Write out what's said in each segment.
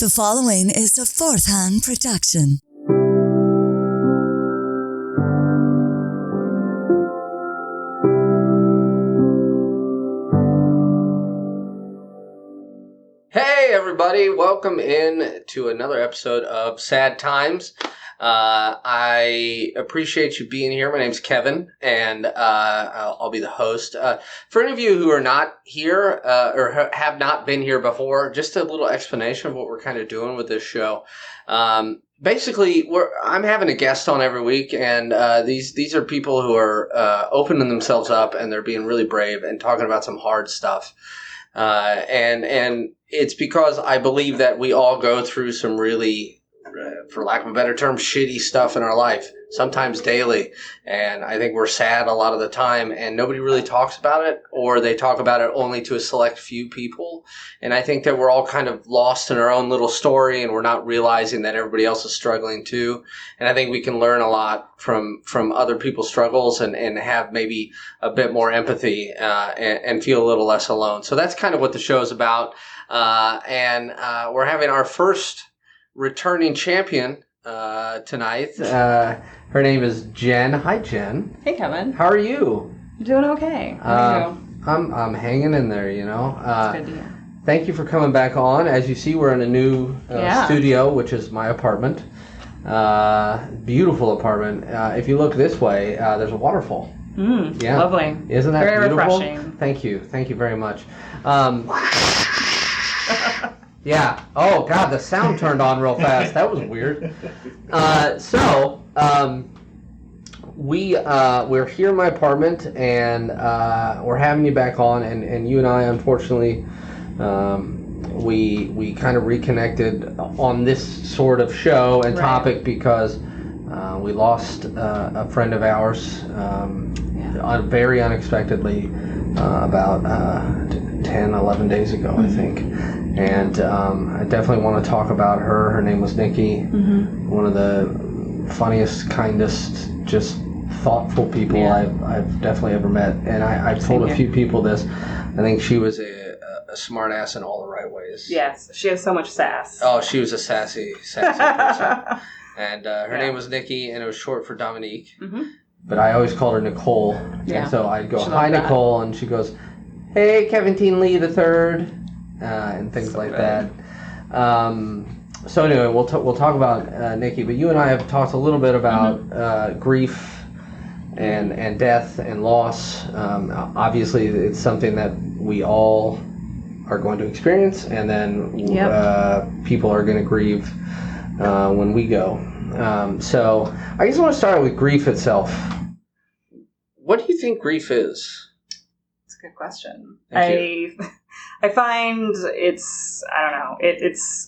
The following is a Fourth Hand production. Hey everybody, welcome in to another episode of Sad Times. I appreciate you being here. My name's Kevin, and I'll be the host. For any of you who are not here or have not been here before, just a little explanation of what we're kind of doing with this show. Basically, I'm having a guest on every week, and these are people who are opening themselves up, and they're being really brave and talking about some hard stuff. And it's because I believe that we all go through some really, for lack of a better term, shitty stuff in our life, sometimes daily. And I think we're sad a lot of the time, and nobody really talks about it, or they talk about it only to a select few people. And I think that we're all kind of lost in our own little story, and we're not realizing that everybody else is struggling too. And I think we can learn a lot from other people's struggles and have maybe a bit more empathy and feel a little less alone. So that's kind of what the show is about. And we're having our first returning champion tonight. Her name is Jenn. Hi, Jenn. Hey, Kevin. How are you? I'm doing okay. How are you? I'm hanging in there, you know. That's good to hear. Thank you for coming back on. As you see, we're in a new studio, which is my apartment. Beautiful apartment. If you look this way, there's a waterfall. Yeah. Lovely. Isn't that very beautiful? Refreshing. Thank you. Thank you very much. Yeah. Oh, God, the sound turned on real fast. That was weird. We're here in my apartment, and we're having you back on, and you and I, unfortunately, we kind of reconnected on this sort of show and topic because we lost a friend of ours very unexpectedly about 10, 11 days ago, I think. And I definitely want to talk about her. Her name was Nikki, one of the funniest, kindest, just thoughtful people I've definitely ever met. And I've told a few people this. I think she was a smart ass in all the right ways. Yes, she has so much sass. Oh, she was a sassy person. And her name was Nikki, and it was short for Dominique. But I always called her Nicole. Yeah. And so I'd go, hi, Nicole, and she goes, hey, Kevin Teen Lee the Third. And things like that. So anyway, we'll talk about Nikki, but you and I have talked a little bit about grief and death and loss. Obviously, it's something that we all are going to experience, and then people are going to grieve when we go. So I just want to start with grief itself. What do you think grief is? That's a good question. I find it's, I don't know,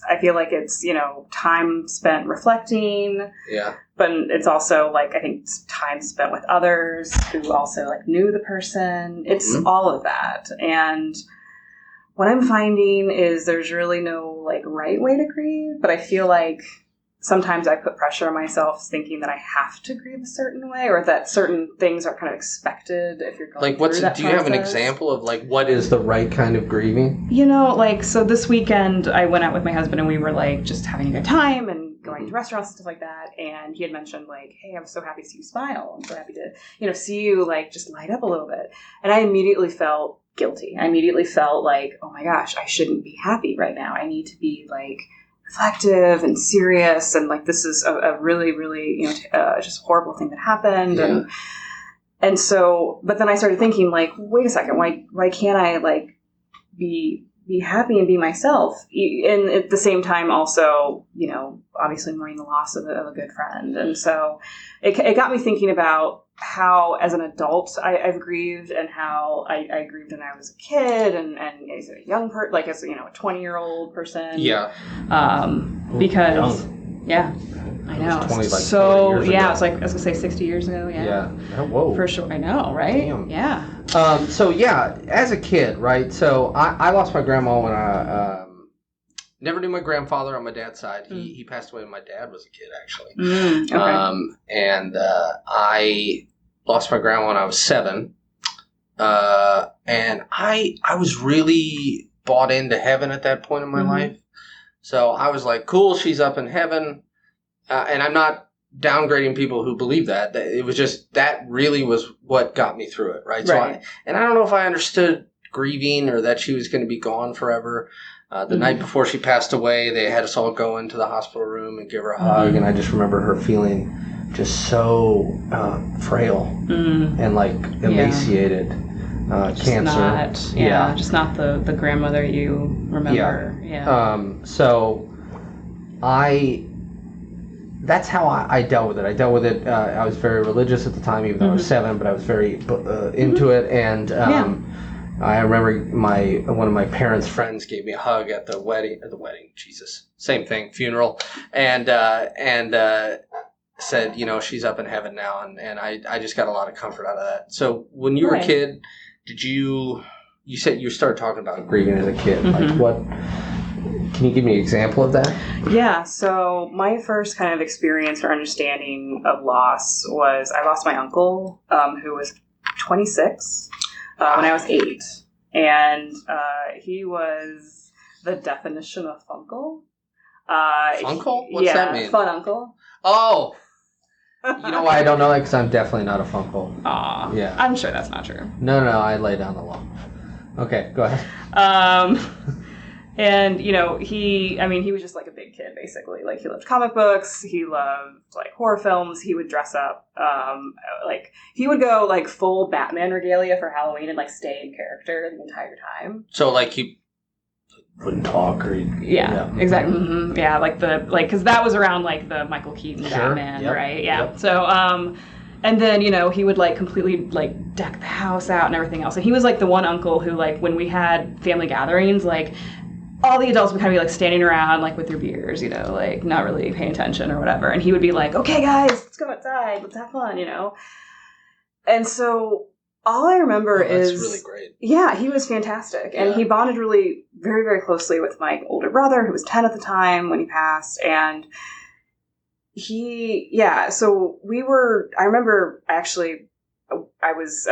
I feel like it's, time spent reflecting. Yeah. But it's also, I think it's time spent with others who also, knew the person. It's all of that. And what I'm finding is there's really no, right way to grieve. But I feel like sometimes I put pressure on myself thinking that I have to grieve a certain way or that certain things are kind of expected if you're going through that do you have an example of what is the right kind of grieving? So this weekend I went out with my husband and we were just having a good time and going to restaurants and stuff like that. And he had mentioned hey, I'm so happy to see you smile. I'm so happy to, see you just light up a little bit. And I immediately felt guilty. I immediately felt oh my gosh, I shouldn't be happy right now. I need to be reflective and serious, and this is a really, really, just horrible thing that happened, and so. But then I started thinking, wait a second, why can't I be happy and be myself, and at the same time also, obviously mourning the loss of a good friend, and so it got me thinking about how, as an adult, I've grieved, and how I grieved when I was a kid, and as a young person, as a 20-year-old person. Yeah. Because I know. 20, so 40 years ago. It's I was gonna say 60 years ago. Yeah. Oh, whoa. For sure. I know, right? Damn. Yeah. As a kid, right? So I lost my grandma when I never knew my grandfather on my dad's side. He passed away when my dad was a kid, actually. Okay. And I lost my grandma when I was 7. And I was really bought into heaven at that point in my life. So I was like, cool, she's up in heaven. And I'm not downgrading people who believe that. It was just, that really was what got me through it, right? So I don't know if I understood grieving or that she was going to be gone forever. The night before she passed away, they had us all go into the hospital room and give her a hug. And I just remember her feeling just so frail and like emaciated. Cancer. Just not the grandmother you remember. So that's how I dealt with it. I dealt with it. I was very religious at the time, even though I was 7, but I was very into it. And I remember one of my parents' friends gave me a hug at the wedding. Jesus, same thing, funeral, and said, she's up in heaven now, and I just got a lot of comfort out of that. So when you were a kid, did you said you started talking about grieving as a kid? Like what? Can you give me an example of that? Yeah, so my first kind of experience or understanding of loss was I lost my uncle, who was 26 when I was 8. And he was the definition of funkle. Funkle? What's that mean? Fun uncle. Oh! You know why I don't know that? Because I'm definitely not a funkle. Aw. Yeah. I'm sure that's not true. No, I lay down the law. Okay, go ahead. And, he was just like a big kid, basically. Like, he loved comic books. He loved, like, horror films. He would dress up. He would go, like, full Batman regalia for Halloween and, like, stay in character the entire time. So, like, he wouldn't talk or... Yeah, exactly. Mm-hmm. Yeah, because that was around, like, the Michael Keaton Batman, right? Yeah. Yep. So, and then, he would, like, completely, like, deck the house out and everything else. And he was, like, the one uncle who, like, when we had family gatherings, like... all the adults would kind of be like standing around like with their beers, like not really paying attention or whatever. And he would be like, okay, guys, let's go outside. Let's have fun, And so all I remember is... That's really great. Yeah, he was fantastic. And he bonded really very, very closely with my older brother, who was 10 at the time when he passed. And so I remember actually, I was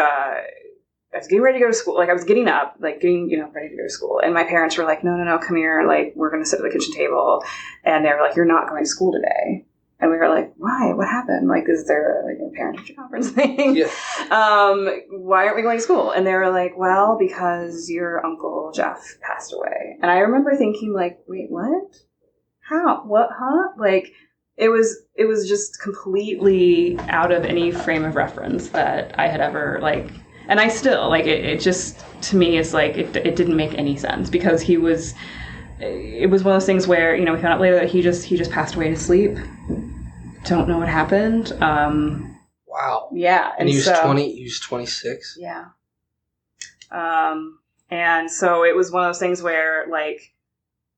getting ready to go to school. Like, I was getting up, like, ready to go to school. And my parents were like, no, come here. Like, we're going to sit at the kitchen table. And they were like, you're not going to school today. And we were like, why? What happened? Like, is there a parent-teacher conference thing? Yeah. Why aren't we going to school? And they were like, well, because your Uncle Jeff passed away. And I remember thinking, like, wait, what? How? What? Huh? Like, it was just completely out of any frame of reference that I had ever, like... And I still, like, it just, to me, it's like, it didn't make any sense because it was one of those things where, we found out later that he just passed away to sleep. Don't know what happened. Wow. Yeah. And he was 26? Yeah. And so it was one of those things where, like,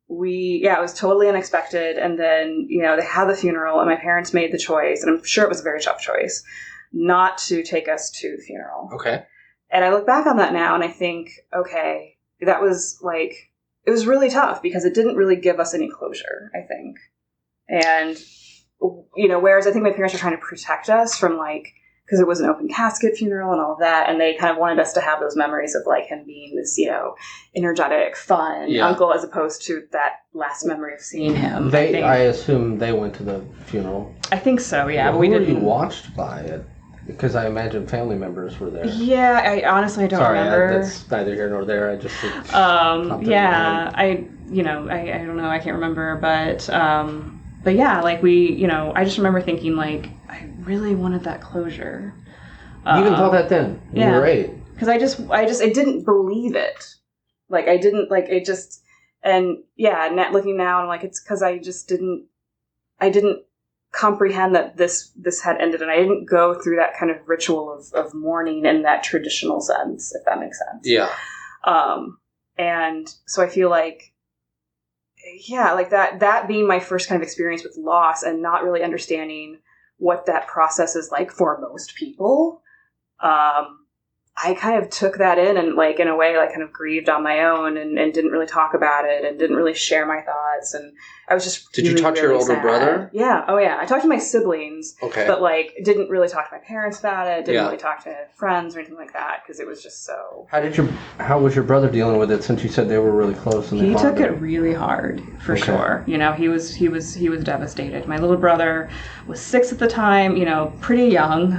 it was totally unexpected. And then, they had the funeral and my parents made the choice, and I'm sure it was a very tough choice, not to take us to the funeral. Okay. And I look back on that now and I think, okay, that was like, it was really tough because it didn't really give us any closure, I think. And, whereas I think my parents were trying to protect us from, like, because it was an open casket funeral and all of that. And they kind of wanted us to have those memories of, like, him being this, energetic, fun uncle, as opposed to that last memory of seeing him. I assume they went to the funeral. I think so, yeah. Well, but we didn't. Who were you watched by it? Because I imagine family members were there. Yeah, I honestly don't remember. That's neither here nor there. I just I don't know. I can't remember, but yeah, like I just remember thinking, like, I really wanted that closure. You even thought that then. You were 8. Because I didn't believe it. Like, I didn't, like, it just, and yeah, looking now, I'm like, it's because I didn't comprehend that this had ended, and I didn't go through that kind of ritual of mourning in that traditional sense, if that makes sense. Yeah. And so I feel like, like that being my first kind of experience with loss and not really understanding what that process is like for most people, I kind of took that in and like in a way like kind of grieved on my own and didn't really talk about it and didn't really share my thoughts, and I was just Did you talk to your older brother? Yeah. Oh yeah. I talked to my siblings, okay, but like didn't really talk to my parents about it. Didn't Yeah. really talk to friends or anything like that because it was just so. How was your brother dealing with it, since you said they were really close? And He took it really hard, for Okay. sure. You know, he was devastated. My little brother was 6 at the time. You know, pretty young.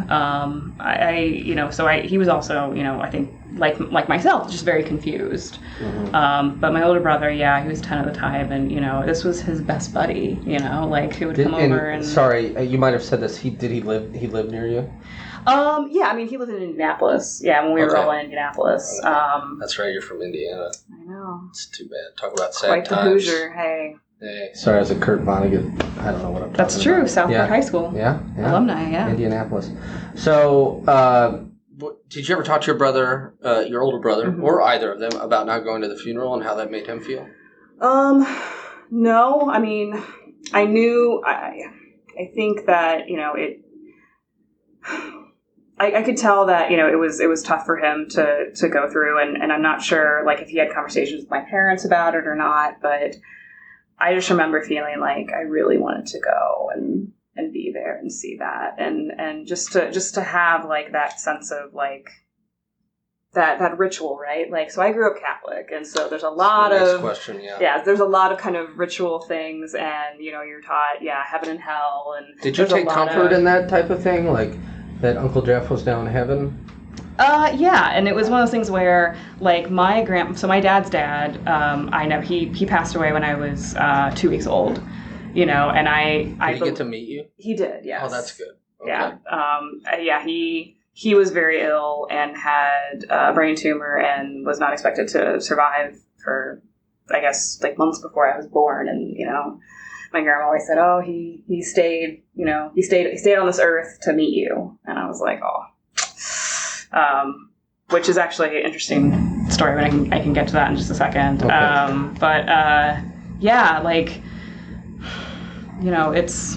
He was also, you know, I think like myself, just very confused. Mhm. But my older brother, yeah, he was 10 at the time, and you know, this was his best buddy. You know, like he would come over and. Sorry, you might have said this. Did he live near you? Yeah, I mean, he lived in Indianapolis. Yeah, when we were Okay. all in Indianapolis. That's right. You're from Indiana. I know. It's too bad. Talk about sad Quite the times. Hoosier. Hey. Hey, sorry, as a Kurt Vonnegut, I don't know what I'm talking That's true. about. Southport High School. Yeah. Alumni, yeah. Indianapolis. So, did you ever talk to your brother, your older brother, Mhm. or either of them, about not going to the funeral and how that made him feel? No. I mean, I knew. I think that, you know, it. I could tell that, you know, it was tough for him to go through, and I'm not sure like if he had conversations with my parents about it or not, but I just remember feeling like I really wanted to go and be there and see that, and just to have like that sense of like that ritual, right? Like, so I grew up Catholic, and so there's a lot Next of question, yeah. there's a lot of kind of ritual things, and you know, you're taught heaven and hell, and Did you there's a take lot comfort of- in that type of thing, like that Uncle Jeff was down in heaven? Yeah, and it was one of those things where, like, my dad's dad, I know he passed away when I was 2 weeks old, you know, and Did he get to meet you? He did, yes. Oh, that's good. Okay. Yeah. He was very ill and had a brain tumor and was not expected to survive for, I guess, like months before I was born, and you know, my grandma always said, "Oh, he stayed, you know, he stayed on this earth to meet you," and I was like, "Oh." Which is actually an interesting story, but I can get to that in just a second. Okay. Yeah, like, you know, it's.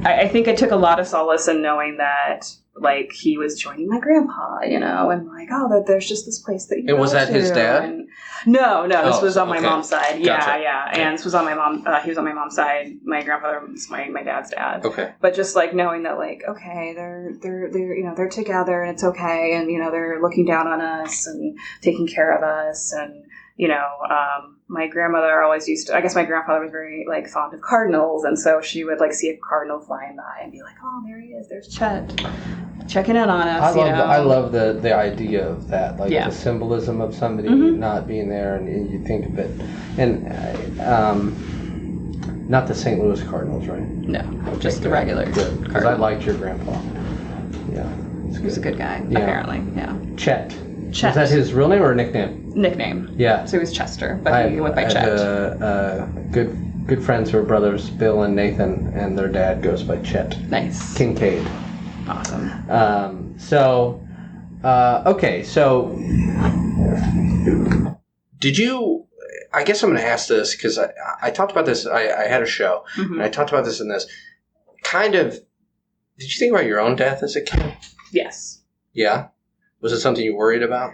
I think I took a lot of solace in knowing that, like, he was joining my grandpa, you know, and like, oh, that there's just this place that you And was go that his to. dad? And, no, this was on my okay. mom's side. Gotcha. Yeah, Okay. and this was on my mom. He was on my mom's side. My grandfather was my dad's dad. Okay. But just like knowing that, like, okay, they're you know, they're together and it's okay, and you know, they're looking down on us and taking care of us, and you know, my grandmother always used to. I guess my grandfather was very like fond of cardinals, and so she would like see a cardinal flying by and be like, "Oh, there he is. There's Chet, checking in on us." I love the idea of that, like Yeah. the symbolism of somebody Mhm. not being there, and you think of it, and not the St. Louis Cardinals, right? No, Okay, just the good. regular. Good, because I liked your grandpa. Yeah, it's He was a good guy, Yeah. apparently. Yeah. Chet. Chet. Is that his real name or a nickname? Nickname. Yeah. So he was Chester, but he went by I Chet. had, good friends who are brothers, Bill and Nathan, and their dad goes by Chet Nice. Kincaid. Awesome. Okay, so did you? I guess I'm going to ask this because I talked about this. I had a show, Mhm. and I talked about this in this. Kind of, did you think about your own death as a kid? Yes. Yeah. Was it something you worried about?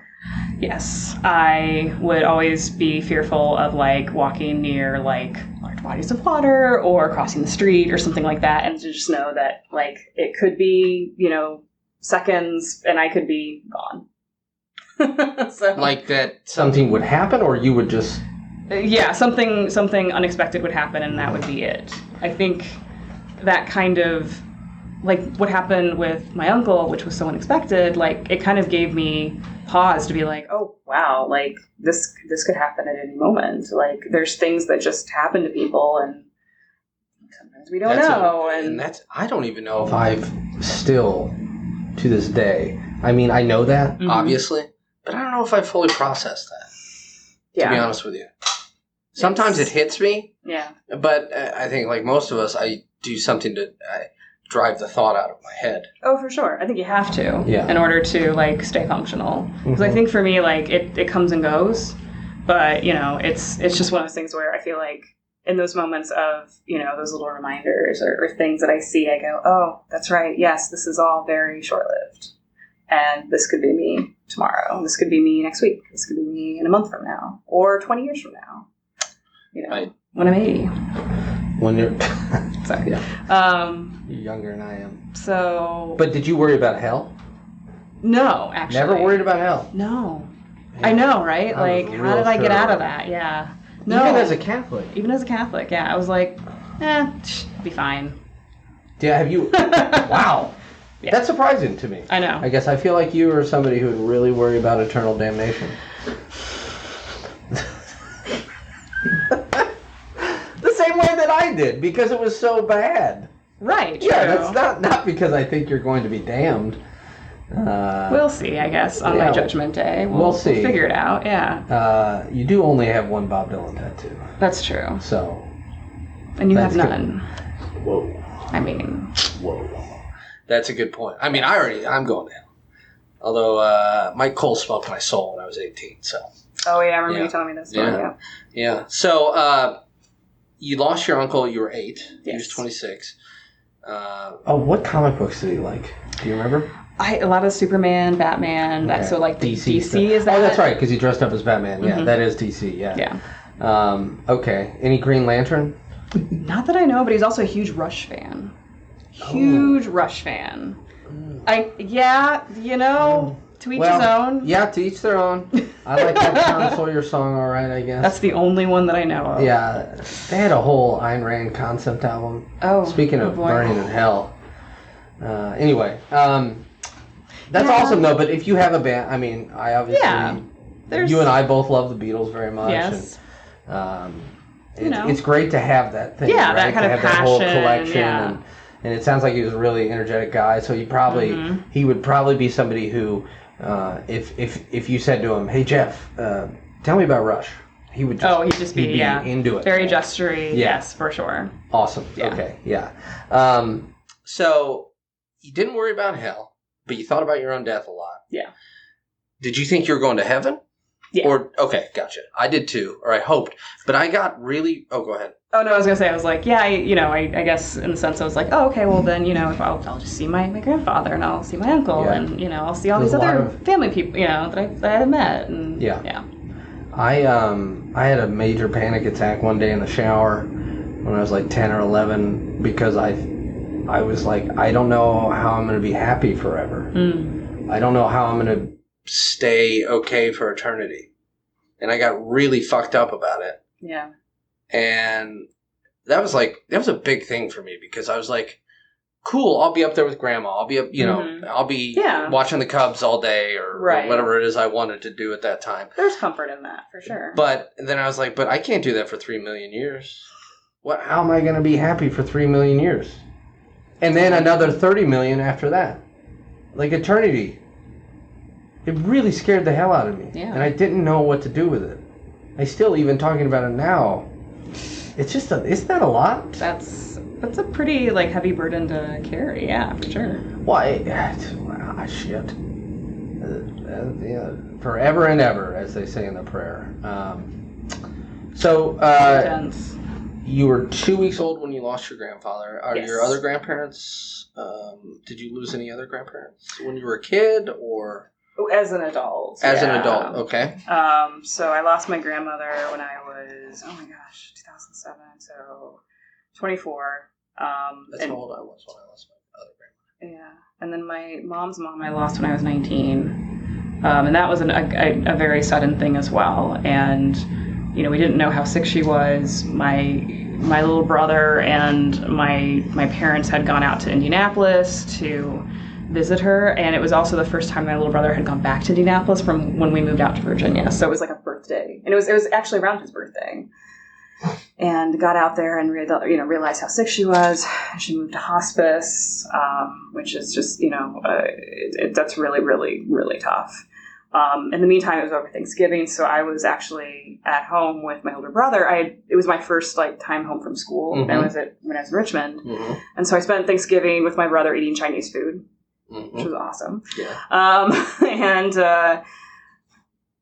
Yes. I would always be fearful of like walking near like large bodies of water or crossing the street or something like that, and to just know that like it could be, you know, seconds and I could be gone. So Like that something would happen, or you would just. yeah, something unexpected would happen and that would be it. I think that kind of like what happened with my uncle, which was so unexpected, like it kind of gave me pause to be like, oh wow, like this could happen at any moment. Like there's things that just happen to people and sometimes we don't know. And that's, I don't even know if I've still, to this day, I mean, I know that, Mhm. obviously, but I don't know if I've fully processed that, to be honest with you. Sometimes it hits me, Yeah. but I think, like most of us, I do something to drive the thought out of my head. Oh, for sure. I think you have to Yeah. in order to like stay functional. Because I Mhm. think for me, like it comes and goes, but you know, it's just one of those things where I feel like in those moments of, you know, those little reminders or things that I see, I go, oh, that's right. Yes, this is all very short lived. And this could be me tomorrow. This could be me next week. This could be me in a month from now, or 20 years from now. Right. When I'm 80. When you're Sorry. Yeah. You're younger than I am. So. But did you worry about hell? No, actually. Never worried about hell? No. Man. I know, right? Like, how did I get out of that? Yeah. No. Even as a Catholic? Even as a Catholic, yeah. I was like, be fine. Yeah, have you... Wow. Yeah. That's surprising to me. I know. I guess I feel like you are somebody who would really worry about eternal damnation. The same way that I did, because it was so bad. Right, yeah, true. that's not because I think you're going to be damned. We'll see, I guess, on my judgment day. We'll see. We'll figure it out, yeah. You do only have one Bob Dylan tattoo. That's true. So. And you have none. Good. Whoa. I mean. Whoa. That's a good point. I mean, I'm going to hell. Although, Mike Cole smoked my soul when I was 18, so. Oh, yeah, I remember you telling me this story, Yeah. So, you lost your uncle, you were 8. Yes. He was 26. What comic books did he like? Do you remember? A lot of Superman, Batman, okay. So like DC is that? Oh, that's right, because he dressed up as Batman. Yeah, that is DC, yeah. Yeah. Okay. Any Green Lantern? Not that I know, but he's also a huge Rush fan. Huge Rush fan. To each his own. Yeah, to each their own. I like that Tom Sawyer song, all right, I guess. That's the only one that I know of. Yeah, they had a whole Ayn Rand concept album. Oh, speaking of burning in hell. Anyway, that's awesome though. But if you have a band, I mean, I obviously, you and I both love the Beatles very much. Yes. And, it's great to have that thing. Yeah, right? that kind to of have passion. That whole collection. Yeah. And it sounds like he was a really energetic guy. So he would probably be somebody who, if you said to him, "Hey Jeff, tell me about Rush," he would just he'd just be into it. Very gestury. Yeah. Yes, for sure. Awesome. Yeah. Okay. Yeah. So you didn't worry about hell, but you thought about your own death a lot. Yeah. Did you think you were going to heaven? Yeah. Okay, gotcha. I did too, or I hoped, but I got really. Oh, go ahead. Oh no, I was gonna say I was like, I guess in the sense I was like, oh okay, well then if I'll just see my grandfather and I'll see my uncle and I'll see all these other family people that I haven't met and I had a major panic attack one day in the shower when I was like 10 or 11 because I was like, I don't know how I'm going to be happy forever. I don't know how I'm going to stay okay for eternity. And I got really fucked up about it. Yeah. And that was a big thing for me because I was like, cool, I'll be up there with grandma. I'll be up, I'll be watching the Cubs all day or whatever it is I wanted to do at that time. There's comfort in that for sure. But then I was like, but I can't do that for 3 million years. How am I going to be happy for 3 million years? And then another 30 million after that. Like eternity. It really scared the hell out of me. Yeah. And I didn't know what to do with it. I still, even talking about it now, it's just isn't that a lot? That's a pretty heavy burden to carry, yeah, for sure. Why? Shit. Forever and ever, as they say in the prayer. Intense. You were 2 weeks old when you lost your grandfather. Are yes. your other grandparents? Did you lose any other grandparents when you were a kid, or? As an adult. As an adult, okay. So I lost my grandmother when I was, 2007, so 24. That's how old I was when I lost my other grandmother. Yeah. And then my mom's mom I lost when I was 19. And that was a very sudden thing as well. And, we didn't know how sick she was. My little brother and my parents had gone out to Indianapolis to visit her, and it was also the first time my little brother had gone back to Indianapolis from when we moved out to Virginia. So it was like a birthday, and it was actually around his birthday. And got out there and realized how sick she was. She moved to hospice, which is just that's really really really tough. In the meantime, it was over Thanksgiving, so I was actually at home with my older brother. It was my first time home from school. Mm-hmm. When I was in Richmond, and so I spent Thanksgiving with my brother eating Chinese food. Which was awesome. Yeah.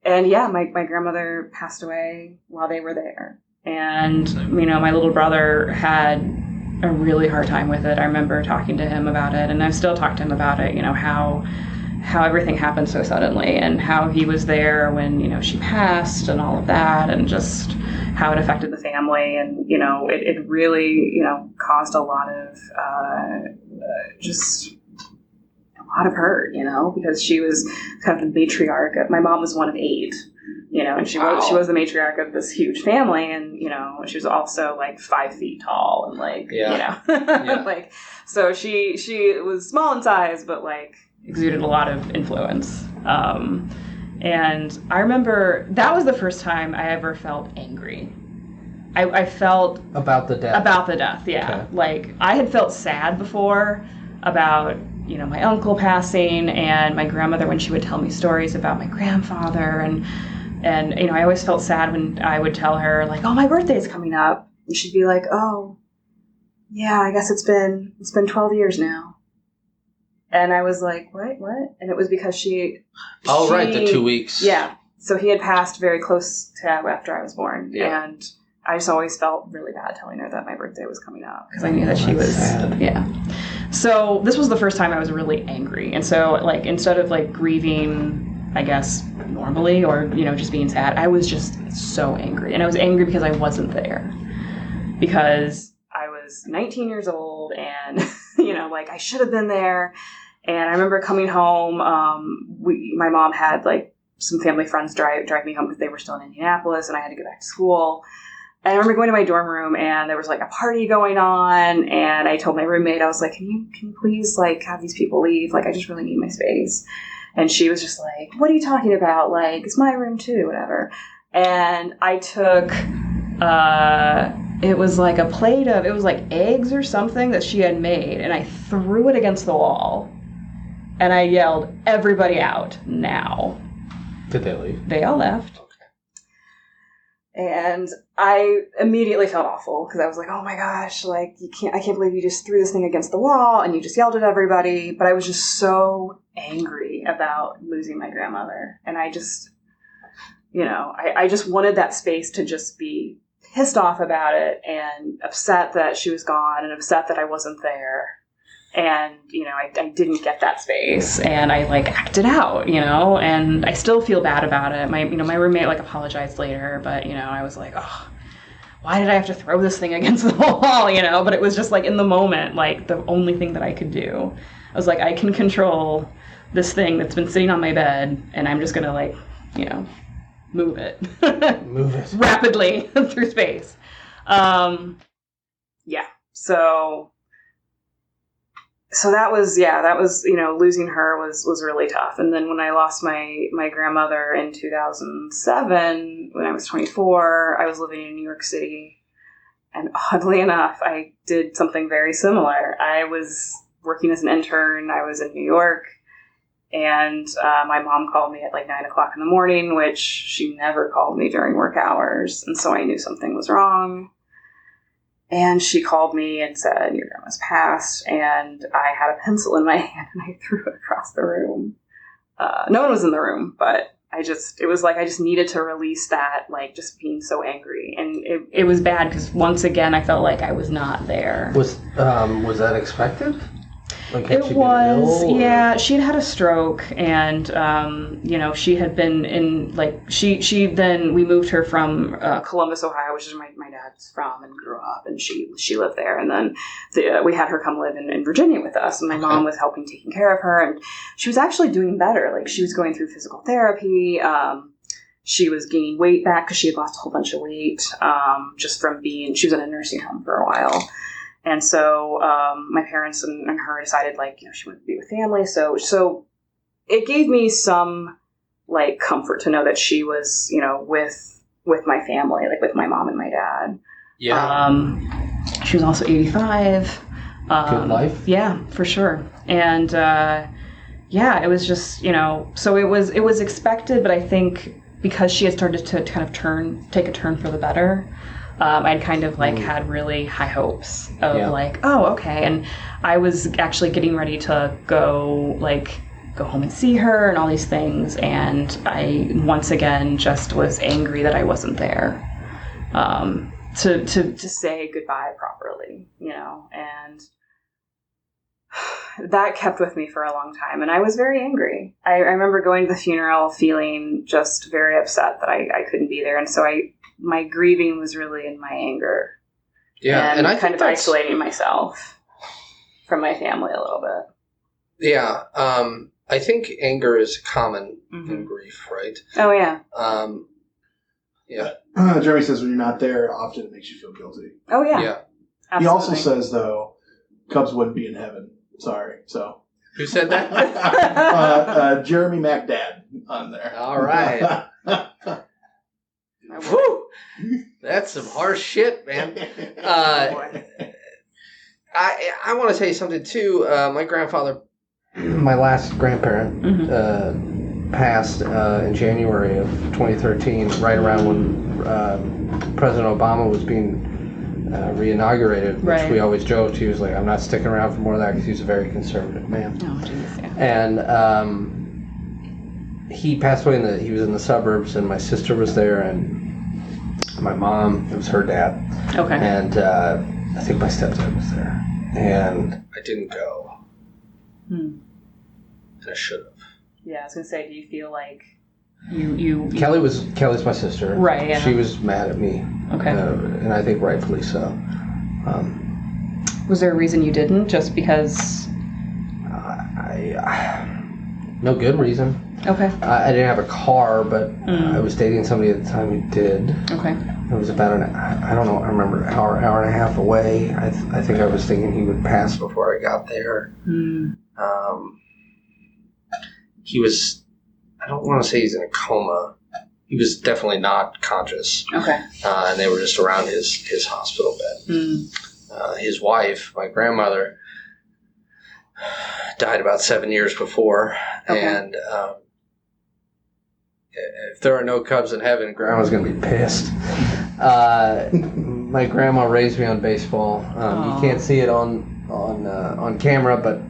And my grandmother passed away while they were there. And, my little brother had a really hard time with it. I remember talking to him about it, and I still talk to him about it, how everything happened so suddenly, and how he was there when, you know, she passed and all of that, and just how it affected the family. And, you know, it really, you know, caused a lot of just a lot of hurt, you know, because she was kind of the matriarch. My mom was one of 8, you know, and she was the matriarch of this huge family, and, you know, she was also like 5 feet tall, and like, you know, like, so she was small in size, but like exuded a lot of influence. And I remember that was the first time I ever felt angry. I felt about the death. Yeah. Okay. Like, I had felt sad before about, you know, my uncle passing, and my grandmother when she would tell me stories about my grandfather, and you know, I always felt sad when I would tell her, like, oh, my birthday's coming up, and she'd be like, oh, yeah, I guess it's been 12 years now. And I was like, what? And it was because right, the 2 weeks. Yeah. So he had passed very close to after I was born. Yeah. And I just always felt really bad telling her that my birthday was coming up, because I knew that she was sad. Yeah. So this was the first time I was really angry. And so, like, instead of like grieving, I guess, normally, or, you know, just being sad, I was just so angry. And I was angry because I wasn't there. Because I was 19 years old, and, you know, like, I should have been there. And I remember coming home, my mom had, like, some family friends drive me home because they were still in Indianapolis, and I had to go back to school. And I remember going to my dorm room, and there was, like, a party going on, and I told my roommate, I was like, can you please, like, have these people leave? Like, I just really need my space. And she was just like, what are you talking about? Like, it's my room too, whatever. And I took, it was like a plate of, it was like eggs or something that she had made, and I threw it against the wall, and I yelled, everybody out now. Did they leave? They all left. And I immediately felt awful, because I was like, oh my gosh, like, I can't believe you just threw this thing against the wall and you just yelled at everybody. But I was just so angry about losing my grandmother. And I just, you know, I just wanted that space to just be pissed off about it, and upset that she was gone, and upset that I wasn't there. And, you know, I didn't get that space, and I, like, acted out, you know, and I still feel bad about it. My roommate, like, apologized later, but, you know, I was like, oh, why did I have to throw this thing against the wall, you know? But it was just, like, in the moment, like, the only thing that I could do. I was like, I can control this thing that's been sitting on my bed, and I'm just gonna, like, you know, move it. Move it. Rapidly through space. Yeah, So that was, you know, losing her was really tough. And then when I lost my grandmother in 2007, when I was 24, I was living in New York City. And oddly enough, I did something very similar. I was working as an intern. I was in New York. And my mom called me at like 9 o'clock in the morning, which she never called me during work hours. And so I knew something was wrong. And she called me and said, your grandma's passed. And I had a pencil in my hand, and I threw it across the room. No one was in the room, but it was like I just needed to release that, like, just being so angry. And it was bad because, once again, I felt like I was not there. Was that expected? Like, it was, yeah. She had a stroke, and you know, she had been in, like, she then we moved her from Columbus, Ohio, which is where my dad's from and grew up, and she lived there, and then we had her come live in Virginia with us, and my mom was helping taking care of her, and she was actually doing better. Like, she was going through physical therapy. She was gaining weight back because she had lost a whole bunch of weight just from she was in a nursing home for a while. And so my parents and her decided, like, you know, she wanted to be with family. So it gave me some, like, comfort to know that she was, you know, with my family, like with my mom and my dad. Yeah. She was also 85. Good life. Yeah, for sure. And yeah, it was just, you know, so it was expected, but I think because she had started to kind of take a turn for the better, I'd kind of like had really high hopes of like, oh, okay. And I was actually getting ready to go home and see her and all these things. And I, once again, just was angry that I wasn't there, to say goodbye properly, you know, and that kept with me for a long time, and I was very angry. I remember going to the funeral feeling just very upset that I couldn't be there, and so my grieving was really in my anger. Yeah, and I kind of think isolating myself from my family a little bit. Yeah, I think anger is common in grief, right? Oh yeah. Yeah. Jeremy says when you're not there, often it makes you feel guilty. Oh yeah. Yeah. Absolutely. He also says though, Cubs wouldn't be in heaven. Sorry. So. Who said that? Jeremy McDad on there. All right. Woo! That's some harsh shit, man. I want to tell you something too. My grandfather, my last grandparent, passed in January of 2013, right around when President Obama was being re-inaugurated, which we always joked. He was like, I'm not sticking around for more of that because he's a very conservative man. Oh, geez, yeah. And he passed away he was in the suburbs, and my sister was there, and my mom, it was her dad. Okay. And I think my stepdad was there. And I didn't go. And I should have. Yeah, I was going to say, do you feel like you... Kelly's my sister. Right, yeah. She was mad at me. Okay. And I think rightfully so. Was there a reason you didn't? Just because... no good reason. Okay. I didn't have a car, but I was dating somebody at the time who did. Okay. It was about I don't know, I remember an hour and a half away. I think I was thinking he would pass before I got there. He was, I don't want to say he's in a coma. He was definitely not conscious. Okay. And they were just around his hospital bed. His wife, my grandmother, died about 7 years before. Okay. And if there are no Cubs in heaven, Grandma's going to be pissed. My grandma raised me on baseball. You can't see it on camera, but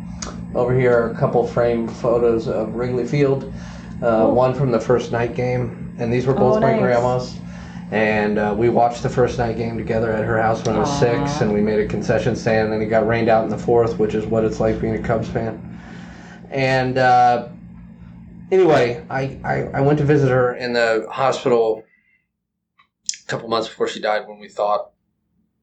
over here are a couple framed photos of Wrigley Field. One from the first night game, and these were both my grandma's. And we watched the first night game together at her house when I was 6, and we made a concession stand, and then it got rained out in the 4th, which is what it's like being a Cubs fan. And anyway, I went to visit her in the hospital a couple months before she died, when we thought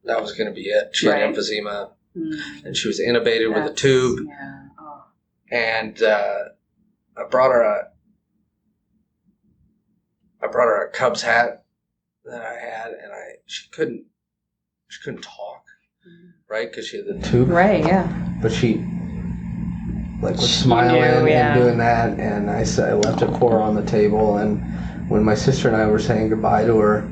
that was going to be it. She had emphysema, and she was intubated with a tube. Yeah. Oh. And I brought her a Cubs hat that I had, and she couldn't talk, right? Because she had the tube, right? Yeah. But she was smiling and doing that, and I left a core on the table. And when my sister and I were saying goodbye to her,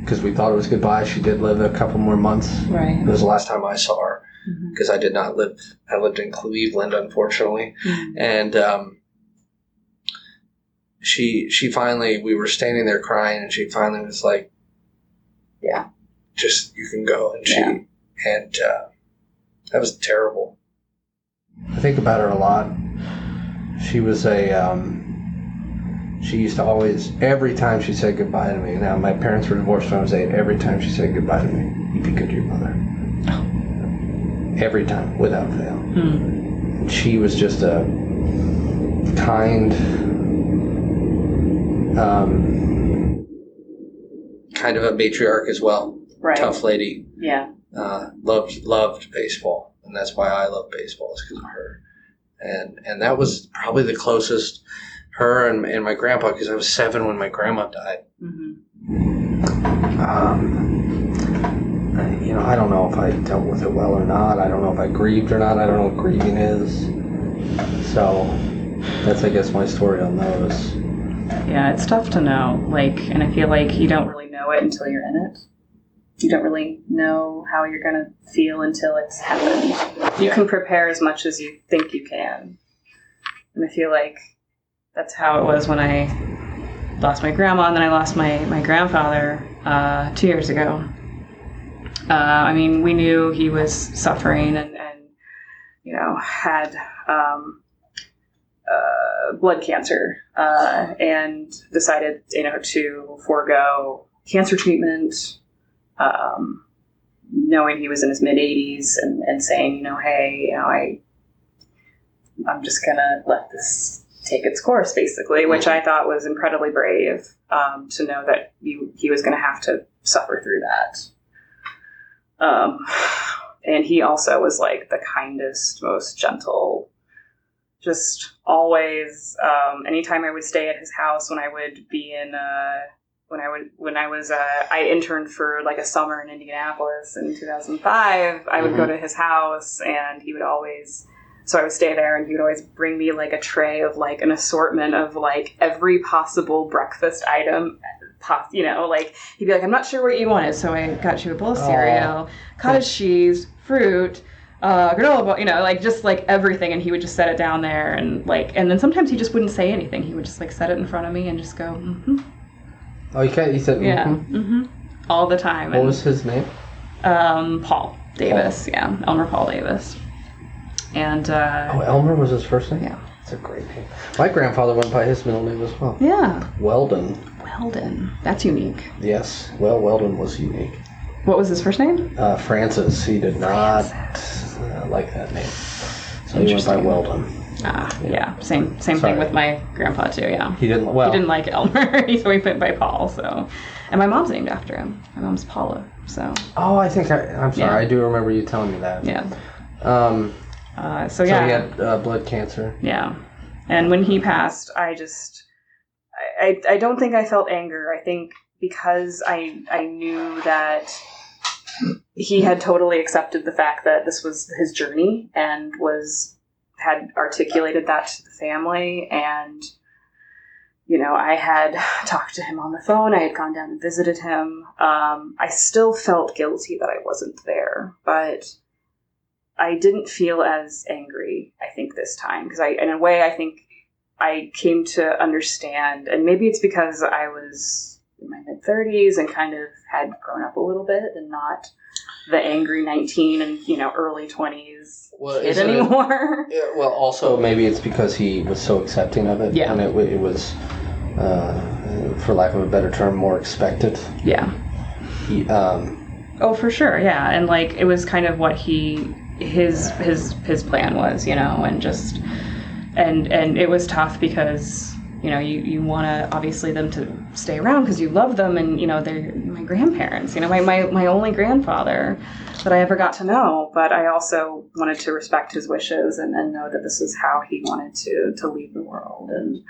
because we thought it was goodbye, she did live a couple more months. Right. It was the last time I saw her, because I did not live. I lived in Cleveland, unfortunately, and she finally, we were standing there crying, and she finally was like, "Yeah, just you can go." And that was terrible. I think about her a lot. She was she used to always, every time she said goodbye to me. Now my parents were divorced when I was 8. Every time she said goodbye to me, "You be good to your mother." Every time, without fail. And she was just a kind. Kind of a matriarch as well. Right. Tough lady. Yeah. Loved baseball, and that's why I love baseball, is because of her. And that was probably the closest, her and my grandpa, because I was 7 when my grandma died. I don't know if I dealt with it well or not. I don't know if I grieved or not. I don't know what grieving is. So that's, I guess, my story on those. Yeah, it's tough to know. And I feel like you don't really know it until you're in it. You don't really know how you're going to feel until it's happened. You can prepare as much as you think you can. And I feel like that's how it was when I lost my grandma, and then I lost my grandfather 2 years ago. We knew he was suffering and had blood cancer, and decided, to forego cancer treatment, knowing he was in his mid-80s and saying, hey, I'm just going to let this take its course, basically, which I thought was incredibly brave, to know that he was going to have to suffer through that. And he also was like the kindest, most gentle, just always, anytime I would stay at his house when I would be in, I interned for like a summer in Indianapolis in 2005. I would go to his house, and he would always, so I would stay there, and he would always bring me like a tray of like an assortment of like every possible breakfast item. Like he'd be like, I'm not sure what you wanted, so I got you a bowl of cereal, cottage cheese, fruit, granola bowl, like just like everything, and he would just set it down there, and then sometimes he just wouldn't say anything. He would just like set it in front of me and just go, mm-hmm. Oh, you can't. You said All the time. What was his name? Paul Davis. Yeah, Elmer Paul Davis. And Elmer was his first name. Yeah, it's a great name. My grandfather went by his middle name as well. Yeah, Weldon. That's unique. Yes, Weldon was unique. What was his first name? Francis. He did not like that name, so he went by Weldon. Yeah. Same thing with my grandpa too. Yeah, he didn't like Elmer, so he went by Paul. So, and my mom's named after him. My mom's Paula. So. Oh, I think I'm sorry. Yeah. I do remember you telling me that. Yeah. So he had blood cancer. Yeah, and when he passed, I don't think I felt anger. I think because I knew that he had totally accepted the fact that this was his journey and had articulated that to the family, and I had talked to him on the phone. I had gone down and visited him. I still felt guilty that I wasn't there, but I didn't feel as angry, I think, this time, because in a way, I think I came to understand, and maybe it's because I was in my mid-30s and kind of had grown up a little bit and not the angry 19 and, early 20s kid anymore. Well, also maybe it's because he was so accepting of it. Yeah. And it was, for lack of a better term, more expected. Yeah. Oh, for sure, yeah. And, it was kind of what his plan was, and just... And it was tough because, you want to, obviously, them to stay around because you love them, and, they're my grandparents, my only grandfather that I ever got to know. But I also wanted to respect his wishes and know that this is how he wanted to leave the world. And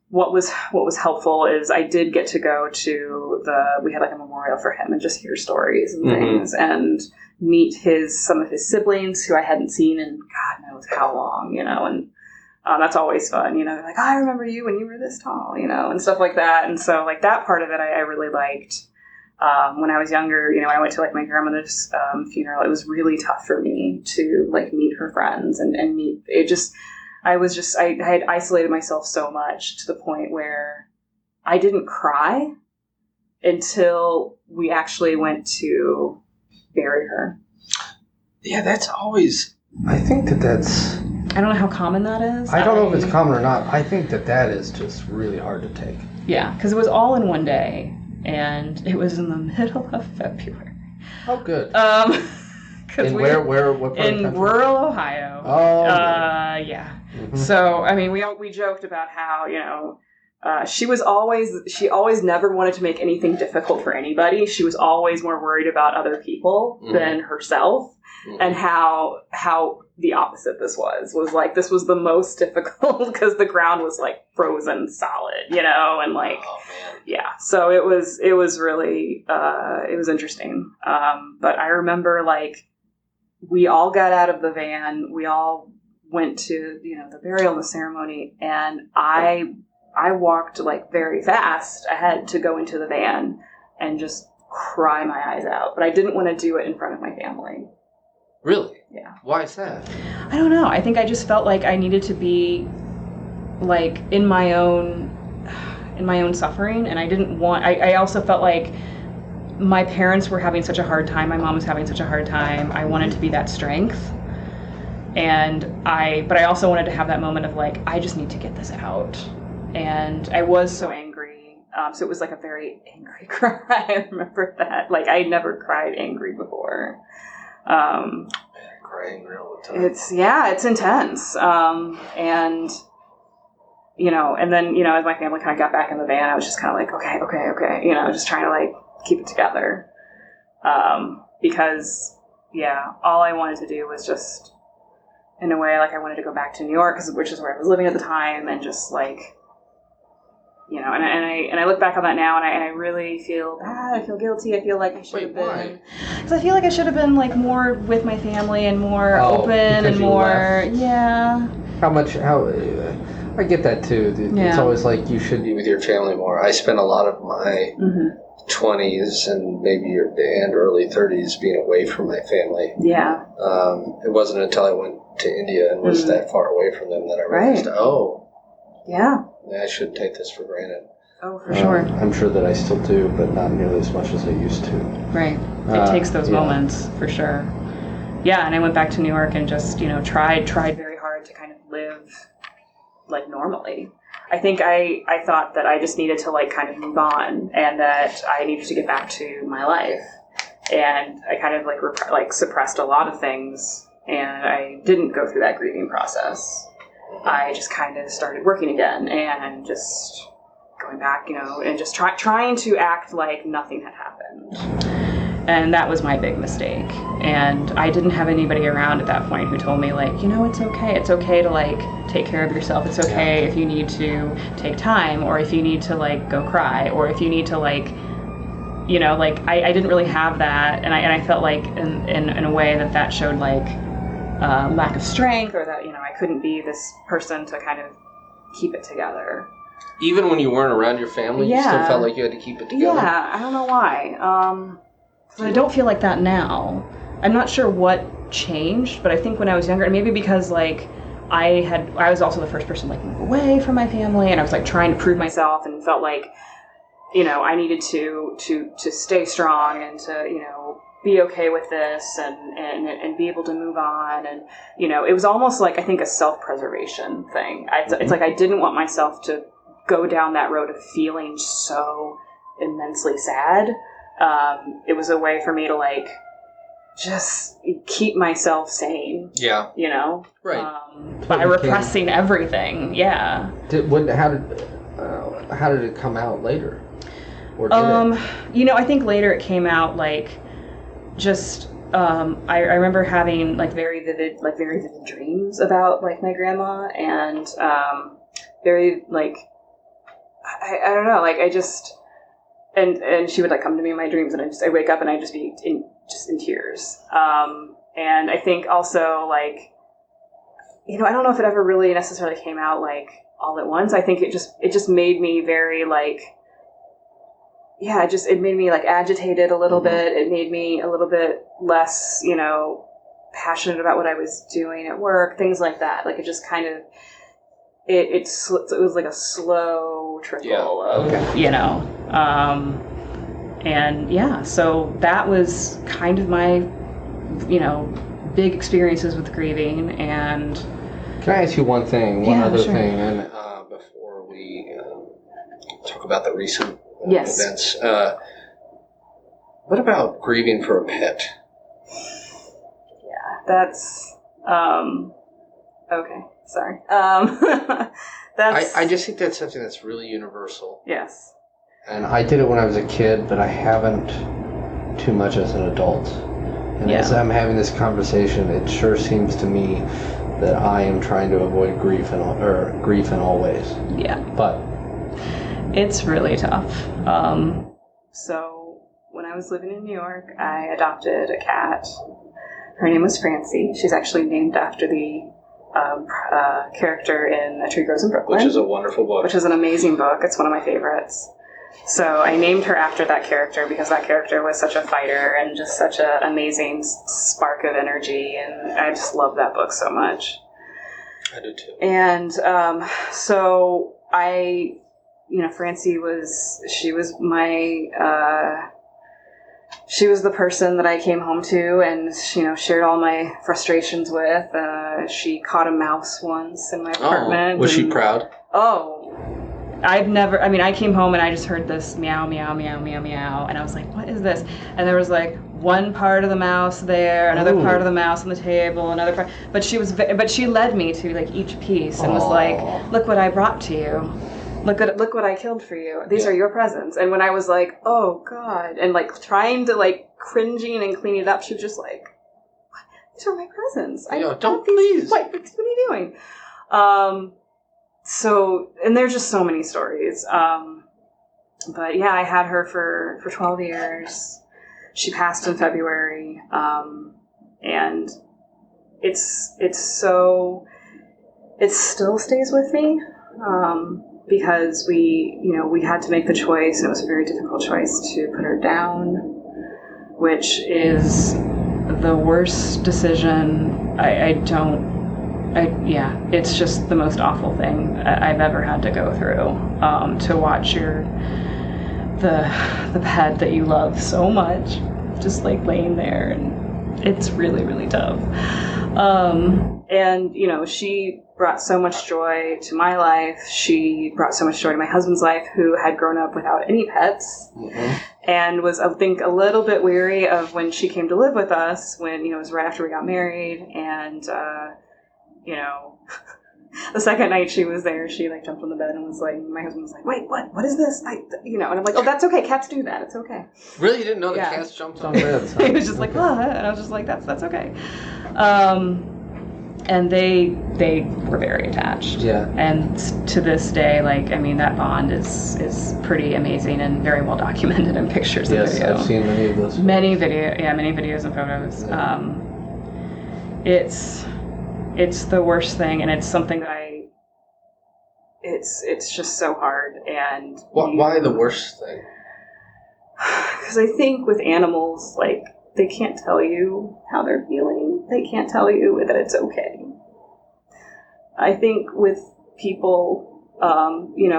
what was helpful is I did get to go to we had a memorial for him and just hear stories and things, and meet some of his siblings who I hadn't seen in God knows how long, and that's always fun, they're like, I remember you when you were this tall, and stuff like that. And so that part of it I really liked. When I was younger, I went to my grandmother's funeral. It was really tough for me to meet her friends and meet it. I had isolated myself so much to the point where I didn't cry until we actually went to bury her. Yeah, that's always... I think that's... I don't know how common that is. I don't know if it's common or not. I think that is just really hard to take. Yeah, because it was all in one day, and it was in the middle of February. Oh, good. What part in rural Ohio. Oh, yeah. Mm-hmm. So, we joked about how, she always never wanted to make anything difficult for anybody. She was always more worried about other people than herself, and how the opposite this was this was the most difficult because the ground was frozen solid, and oh, man. Yeah. So it was really, it was interesting. But I remember we all got out of the van. We all went to, the burial and the ceremony, and I walked very fast ahead to go into the van and just cry my eyes out. But I didn't want to do it in front of my family. Really? Yeah. Why is that? I don't know. I think I just felt like I needed to be in my own suffering, and I didn't want, I also felt like my parents were having such a hard time. My mom was having such a hard time. I wanted to be that strength. But I also wanted to have that moment of I just need to get this out. And I was so angry. So it was like a very angry cry. I remember that. Like, I never cried angry before. Crying all the time. It's intense. And, and then, as my family kind of got back in the van, I was just kind of like, okay, just trying to like keep it together. Because, all I wanted to do was just, in a way, like I wanted to go back to New York, which is where I was living at the time, and just like, and I look back on that now, and I really feel bad. I feel guilty. I feel like I should have been, because I feel like I should have been like more with my family and more open and more, I get that too. It's always like you should be with your family more. I spent a lot of my 20s and maybe and early 30s being away from my family. Yeah. It wasn't until I went to India and was that far away from them that I realized, I shouldn't take this for granted. Oh, for sure. I'm sure that I still do, but not nearly as much as I used to. Right. It takes those moments, for sure. Yeah, and I went back to New York and just, tried very hard to kind of live, like, normally. I think I thought that I just needed to, like, kind of move on, and that I needed to get back to my life. And I kind of, like, suppressed a lot of things, and I didn't go through that grieving process. I just kind of started working again, and just going back, and just trying to act like nothing had happened. And that was my big mistake. And I didn't have anybody around at that point who told me, like, it's okay. It's okay to, like, take care of yourself. It's okay if you need to take time, or if you need to, like, go cry, or if you need to, like, I didn't really have that. And I felt like in a way that showed, like, lack of strength, or that, I couldn't be this person to kind of keep it together. Even when you weren't around your family, you still felt like you had to keep it together? Yeah, I don't know why. But I don't feel like that now. I'm not sure what changed, but I think when I was younger, and maybe because like I was also the first person like move away from my family, and I was like trying to prove myself, and felt like I needed to stay strong and to be okay with this and be able to move on, and it was almost like I think a self-preservation thing. It's like I didn't want myself to go down that road of feeling so immensely sad. It was a way for me to like just keep myself sane. Yeah. Right. By repressing everything. Yeah. How did it come out later? Or did it? I think later it came out like just I remember having like very vivid dreams about like my grandma, and very like I don't know, like I just and she would like come to me in my dreams, and I wake up and I'd just be in tears. And I think also like I don't know if it ever really necessarily came out like all at once. I think it just made me very like it made me like agitated a little bit. It made me a little bit less passionate about what I was doing at work, things like that. Like it just kind of it was like a slow trickle of and so that was kind of my big experiences with grieving. And can I ask you one other thing, and before we talk about the recent events, what about grieving for a pet? That's okay. Sorry. I just think that's something that's really universal. Yes. And I did it when I was a kid, but I haven't too much as an adult. And as I'm having this conversation, it sure seems to me that I am trying to avoid grief in all ways. Yeah. But it's really tough. So when I was living in New York, I adopted a cat. Her name was Francie. She's actually named after the character in A Tree Grows in Brooklyn. Which is a wonderful book. Which is an amazing book. It's one of my favorites. So I named her after that character because that character was such a fighter and just such an amazing spark of energy, and I just love that book so much. I do too. And so I, Francie she was the person that I came home to and, shared all my frustrations with. She caught a mouse once in my apartment. Was she proud? Oh, I came home and I just heard this meow, meow, meow, meow, meow, and I was like, what is this? And there was like one part of the mouse there, another part of the mouse on the table, another part, but she led me to like each piece and was like, look what I brought to you. Look what I killed for you. These are your presents. And when I was like, oh God, and like trying to like cringing and clean it up, she was just like, what? These are my presents. Don't please. What are you doing? So, and there's just so many stories. But yeah, I had her for 12 years. She passed in February. And it still stays with me. Because we had to make the choice, and it was a very difficult choice to put her down, which is the worst decision. It's just the most awful thing I've ever had to go through. To watch the pet that you love so much, just like laying there, and it's really, really tough. And she brought so much joy to my life. She brought so much joy to my husband's life, who had grown up without any pets, and was, I think, a little bit weary of when she came to live with us, when, it was right after we got married. And, the second night she was there, she like jumped on the bed and was like, my husband was like, wait, what is this? And I'm like, oh, that's okay. Cats do that. It's okay. Really? You didn't know the cats jumped on beds? He was just like, ah, and I was just like, that's okay. And they were very attached. Yeah. And to this day, that bond is pretty amazing and very well documented in pictures and video. Yes, I've seen many of those. Many videos and photos. Yeah. It's the worst thing, and it's something that it's just so hard. And why the worst thing? Because I think with animals, they can't tell you how they're feeling. They can't tell you that it's okay. I think with people,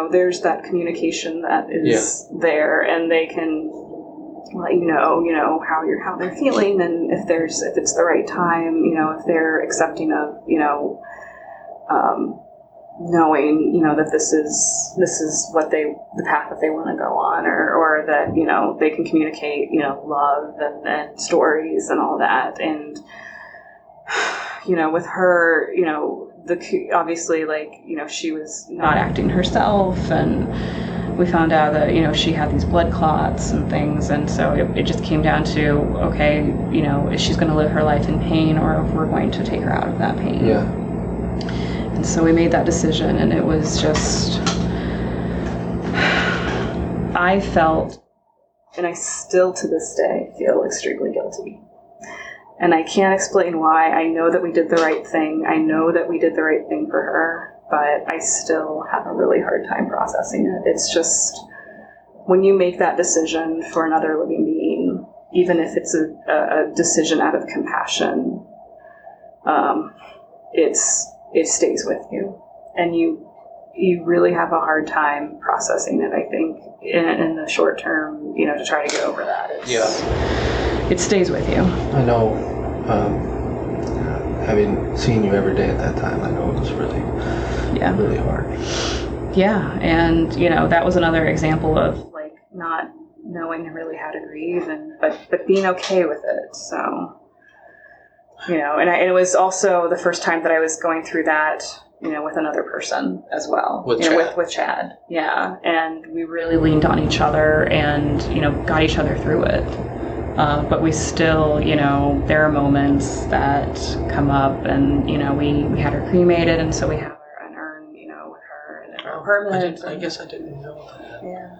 there's that communication that is there, and they can let you know how they're feeling, and if it's the right time, if they're accepting of, knowing, that this is what the path that they want to go on, or that, they can communicate, love and stories and all that. And, with her, obviously, she was not acting herself, and we found out that, she had these blood clots and things, and so it just came down to, okay, if she's going to live her life in pain, or if we're going to take her out of that pain. Yeah. And so we made that decision, and it was just, I felt, and I still to this day feel extremely guilty. And I can't explain why. I know that we did the right thing. I know that we did the right thing for her, but I still have a really hard time processing it. It's just, when you make that decision for another living being, even if it's a decision out of compassion, it stays with you. And you really have a hard time processing it, I think, in the short term, to try to get over that. It stays with you. I know, having seen you every day at that time, I know it was really, really hard. Yeah, and, that was another example of, not knowing really how to grieve, but being okay with it, so, and it was also the first time that I was going through that, with another person as well. With Chad. Yeah, and we really leaned on each other and, got each other through it. But we still, there are moments that come up, and, we had her cremated, and so we have an urn, with her, and her permanent. I guess I didn't know that. Yeah.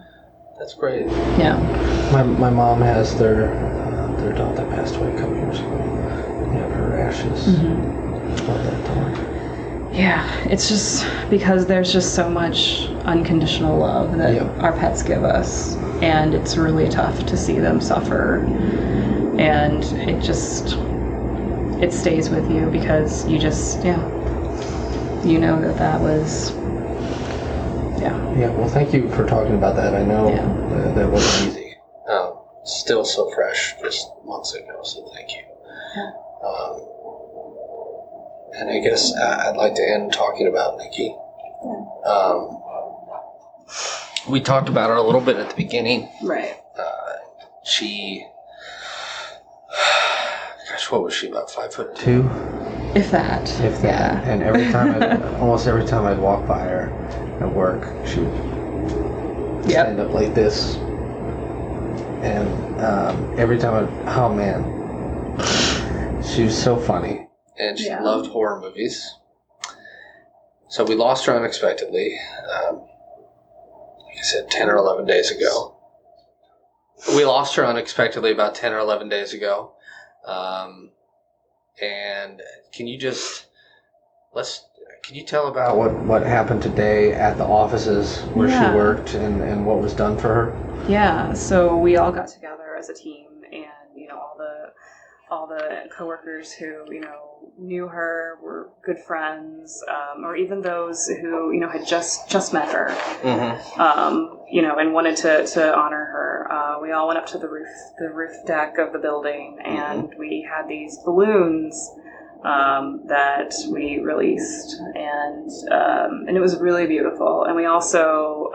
That's great. Yeah. My mom has their dog that passed away a couple years ago. They have her ashes. Love that dog. Yeah, it's just because there's just so much unconditional love that our pets give us, and it's really tough to see them suffer, and it stays with you because you just, that was, Yeah, well, thank you for talking about that. I know that wasn't easy. Still so fresh, just months ago, so thank you. Yeah. And I guess I'd like to end talking about Nikki. we talked about her a little bit at the beginning. Right. Gosh, what was she, about 5'2"? If that. Yeah. And almost every time I'd walk by her at work, she would stand up like this. And every time oh man, she was so funny. And she loved horror movies. So we lost her unexpectedly, like I said, 10 or 11 days ago. We lost her unexpectedly about 10 or 11 days ago. And can you tell about what happened today at the offices where she worked and what was done for her? Yeah, so we all got together as a team, and all the coworkers who knew her, were good friends, or even those who had just met her, and wanted to honor her. We all went up to the roof deck of the building, and we had these balloons that we released, and it was really beautiful. And we also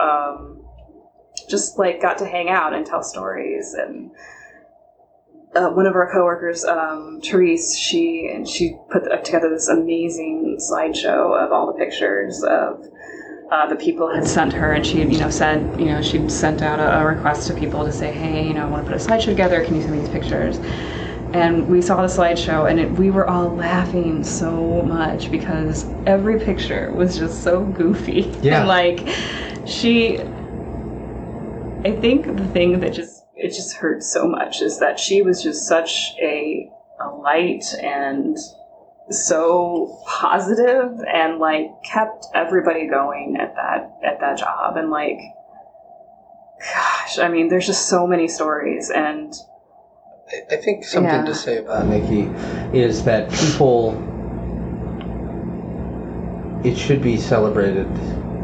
just got to hang out and tell stories. And one of our coworkers, Therese, she put together this amazing slideshow of all the pictures of the people had sent her, and she said she'd sent out a request to people to say, hey, I want to put a slideshow together, can you send me these pictures? And we saw the slideshow, and we were all laughing so much because every picture was just so goofy. And I think the thing that just hurt so much is that she was just such a light and so positive, and kept everybody going at that job. And gosh, I mean, there's just so many stories. And I think something to say about Nikki is that it should be celebrated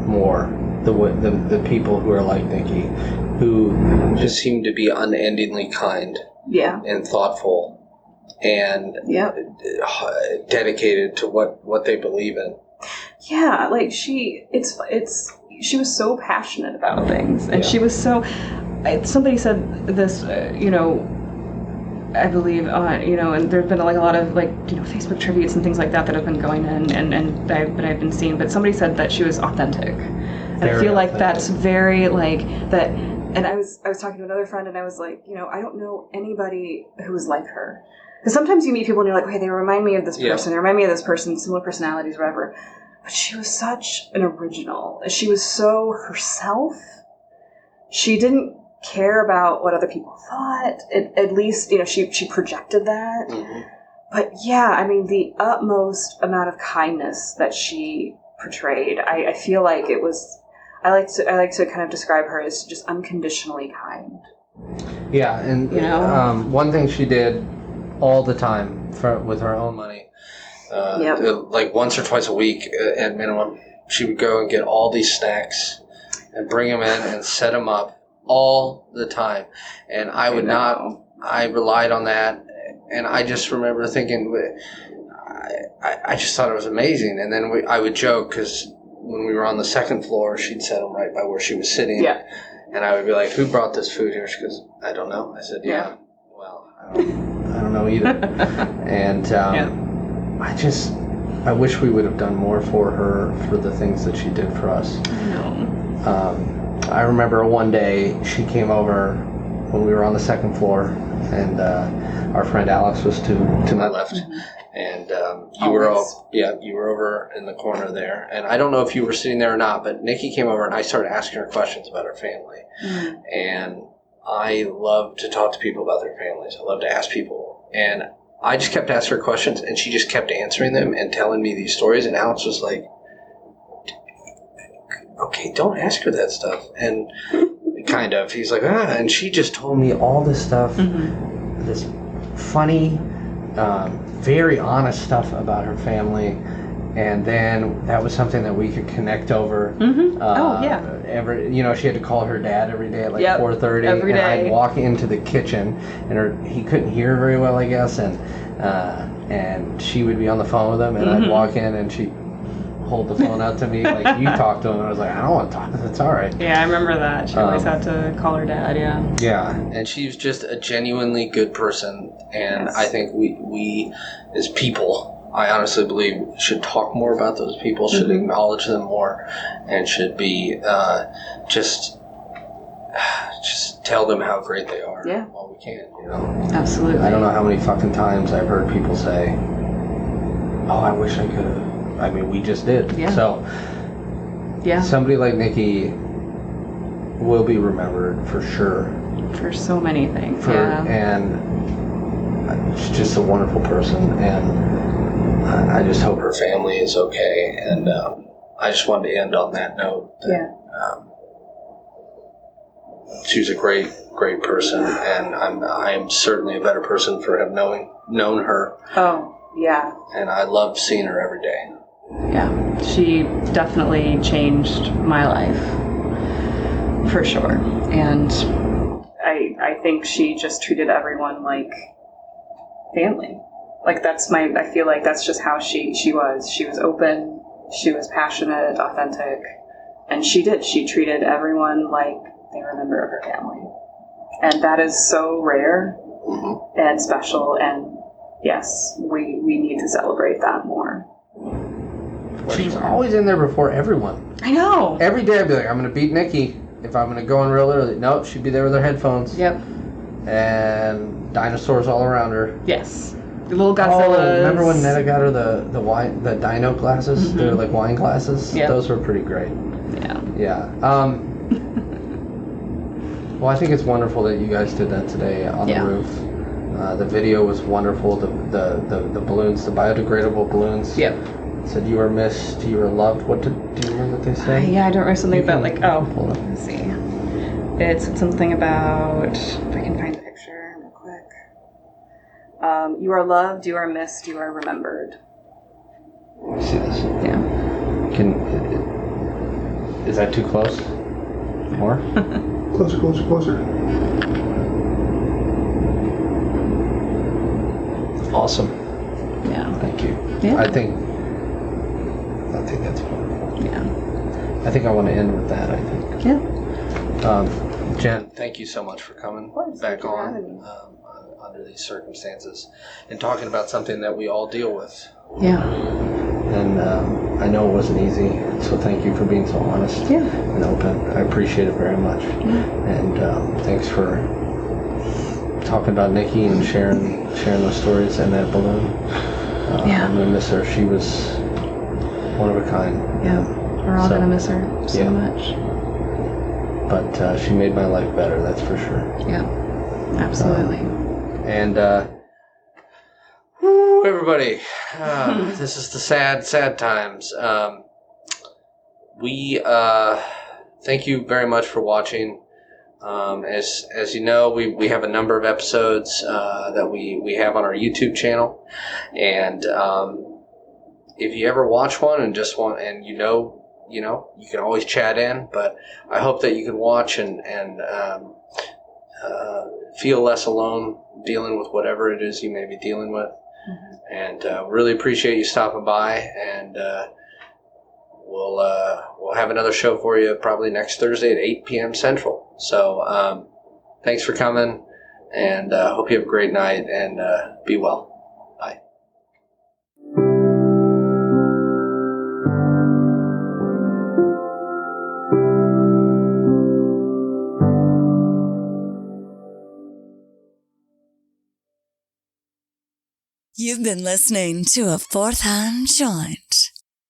more. The people who are like Nikki, who just seem to be unendingly kind, and thoughtful, and dedicated to what they believe in. Yeah, she was so passionate about things, and she was so. Somebody said this, I believe, and there's been a lot of Facebook tributes and things like that have been going in, and I've been seeing. But somebody said that she was authentic, and I feel like that's very that. And I was talking to another friend, and I was like, I don't know anybody who was like her, because sometimes you meet people and you're like, okay, they remind me of this person, they remind me of this person, similar personalities, whatever. But she was such an original. She was so herself. She didn't care about what other people thought. At least, she projected that. Mm-hmm. But I mean, the utmost amount of kindness that she portrayed, I feel like it was. I like to kind of describe her as just unconditionally kind. Yeah, and one thing she did all the time with her own money, once or twice a week at minimum, she would go and get all these snacks and bring them in and set them up all the time. And I relied on that, and I just remember thinking, I just thought it was amazing. And then I would joke, because when we were on the second floor, she'd set them right by where she was sitting. Yeah. And I would be like, who brought this food here? She goes, I don't know. I said, well, I don't know either. And I wish we would have done more for her for the things that she did for us. I remember one day she came over when we were on the second floor, and our friend Alex was to my left. Mm-hmm. And you were over in the corner there. And I don't know if you were sitting there or not, but Nikki came over and I started asking her questions about her family. Mm-hmm. And I love to talk to people about their families. I love to ask people. And I just kept asking her questions, and she just kept answering them and telling me these stories. And Alex was like, okay, don't ask her that stuff. And kind of, he's like, and she just told me all this stuff, this funny, very honest stuff about her family, and then that was something that we could connect over. She had to call her dad every day at 4:30, every day. I'd walk into the kitchen, and he couldn't hear very well, I guess, and she would be on the phone with him, and I'd walk in, and she'd hold the phone out to me like you talked to him. And I was like, I don't want to talk. It's all right. Yeah, I remember that. She always had to call her dad, yeah. Yeah. And she's just a genuinely good person. And Yes. I think we as people, I honestly believe, should talk more about those people, should acknowledge them more, and should be just tell them how great they are while we can, you know? Absolutely. I don't know how many fucking times I've heard people say, oh, I wish I could have. I mean, we just did. Yeah. So, somebody like Nikki will be remembered for sure. For so many things, And she's just a wonderful person, and I just hope her family is okay. And I just wanted to end on that note. She's a great person, and I'm certainly a better person for having known her. Oh, yeah. And I love seeing her every day. Yeah, she definitely changed my life, for sure. And I think she just treated everyone like family. Like I feel like that's just how she was. She was open, she was passionate, authentic, and she treated everyone like they were a member of her family. And that is so rare and special, and yes, we need to celebrate that more. She was always in there before everyone. I know. Every day I'd be like, I'm going to beat Nikki if I'm going to go in real early. Nope, she'd be there with her headphones. Yep. And dinosaurs all around her. Yes. The little Godzillas. Oh, remember when Netta got her the dino glasses? They were like wine glasses? Yep. Those were pretty great. Yeah. Yeah. Well, I think it's wonderful that you guys did that today on the roof. The video was wonderful. The balloons, the biodegradable balloons. Yep. Said you are missed, you are loved. What do you remember what they say? I don't remember something about pull it up. let's see. It said something about, if I can find the picture real quick. You are loved, you are missed, you are remembered. Let me see this. Yeah. Is that too close? More? Closer. Awesome. Yeah. Thank you. Yeah. I think that's wonderful. Yeah. I think I want to end with that, I think. Yeah. Jen, Thank you so much for coming course, back thank you for on having me. under these circumstances and talking about something that we all deal with. Yeah. and I know it wasn't easy, so thank you for being so honest and open. I appreciate it very much. And thanks for talking about Nikki and sharing those stories and that balloon. I'm gonna miss her. She was one of a kind. Yeah, we're all gonna miss her so much. But she made my life better, that's for sure. Yeah, absolutely. Everybody, this is the sad times. We thank you very much for watching. As you know, we have a number of episodes that we have on our YouTube channel, and if you ever watch one and just want, and you can always chat in. But I hope that you can watch and feel less alone dealing with whatever it is you may be dealing with. And really appreciate you stopping by, and we'll have another show for you probably next Thursday at 8 p.m. Central. So thanks for coming, and hope you have a great night, and be well. Bye. You've been listening to a Fourth Hand Joint.